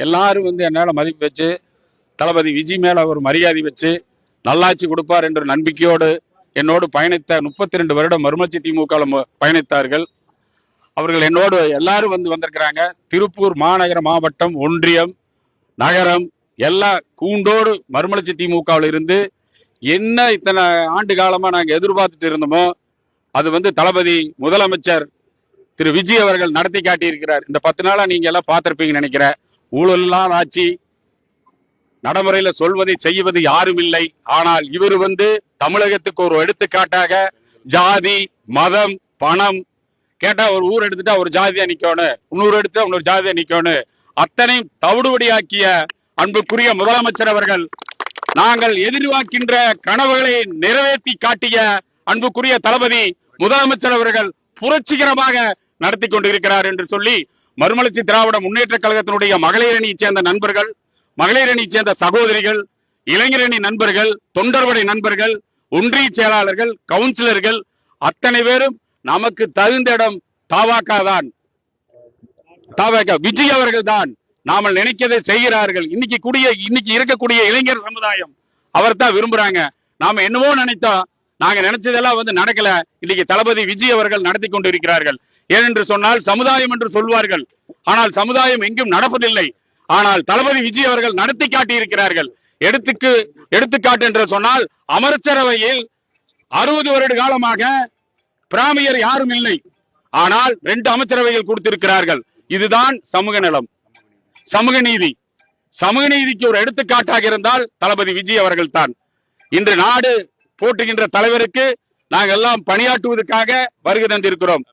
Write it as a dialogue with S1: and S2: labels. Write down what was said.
S1: எல்லாரும் என்னால மதிப்பு வச்சு தளபதி விஜய் மேல ஒரு மரியாதை வச்சு நல்லாட்சி கொடுப்பார் என்ற நம்பிக்கையோடு என்னோடு பயணித்த 32 வருடம் மறுமலர்ச்சி திமுக பயணித்தார்கள். அவர்கள் என்னோடு எல்லாரும் வந்திருக்கிறாங்க. திருப்பூர் மாநகர, மாவட்டம், ஒன்றியம், நகரம் எல்லா கூண்டோடு மறுமலர்ச்சி திமுகவில் இருந்து என்ன இத்தனை ஆண்டு காலமா நாங்க எதிர்பார்த்துட்டு இருந்தோமோ அது தளபதி முதலமைச்சர் திரு விஜய் அவர்கள் நடத்தி காட்டி இருக்கிறார். இந்த 10 நாளா நீங்க எல்லாம் பார்த்திருப்பீங்கன்னு நினைக்கிறேன். ஊழல்லாம் ஆட்சி, நடைமுறையில சொல்வதை செய்வது யாரும் இல்லை. ஆனால் இவர் தமிழகத்துக்கு ஒரு எடுத்துக்காட்டாக ஜாதி, மதம், பணம் கேட்டா ஒரு ஊர் எடுத்துட்டா ஒரு ஜாதியா நிக்கணும், இன்னொரு எடுத்துட்டா இன்னொரு ஜாதியா நிக்கணும், அத்தனையும் தவிடுபடியாக்கிய அன்புக்குரிய முதலமைச்சர் அவர்கள் நாங்கள் எதிர்பார்க்கின்ற கனவுகளை நிறைவேற்றி காட்டிய அன்புக்குரிய தளபதி முதலமைச்சர் அவர்கள் புரட்சிகரமாக நடத்தி கொண்டிருக்கிறார் என்று சொல்லி மறுமலர்ச்சி திராவிட முன்னேற்ற கழகத்தினுடைய மகளிரணி சேர்ந்த நண்பர்கள், மகளிரணி சேர்ந்த சகோதரிகள், இளைஞரணி நண்பர்கள், தொண்டர்படை நண்பர்கள், ஒன்றிய செயலாளர்கள், கவுன்சிலர்கள் அத்தனை பேரும் நமக்கு தகுந்த இடம் தாவாக்காதான், விஜய் அவர்கள் தான் நாம நினைக்கதை செய்கிறார்கள். இன்னைக்கு இருக்கக்கூடிய இளைஞர் சமுதாயம் அவர் தான் விரும்புறாங்க. நாம என்னவோ நினைத்தோம், நாங்க நினைச்சதெல்லாம் நடக்கல. இன்னைக்கு தளபதி விஜய் அவர்கள் நடத்தி கொண்டு இருக்கிறார்கள். ஏனென்று சொன்னால் சமுதாயம் என்று சொல்வார்கள், ஆனால் சமுதாயம் எங்கும் நடப்பதில்லை. ஆனால் தளபதி விஜய் அவர்கள் நடத்தி காட்டி இருக்கிறார்கள். எடுத்துக்காட்டு என்று சொன்னால் அமைச்சரவையில் 60 வருட காலமாக பிராமியர் யாரும் இல்லை, ஆனால் 2 அமைச்சரவைகள் கொடுத்திருக்கிறார்கள். இதுதான் சமூக நலம், சமூக நீதி. சமூக நீதிக்கு ஒரு எடுத்துக்காட்டாக இருந்தால் தளபதி விஜய் அவர்கள் தான். இன்று நாடு போற்றுகின்ற தலைவருக்கு நாங்கள் எல்லாம் பணியாற்றுவதற்காக வருகை தந்திருக்கிறோம்.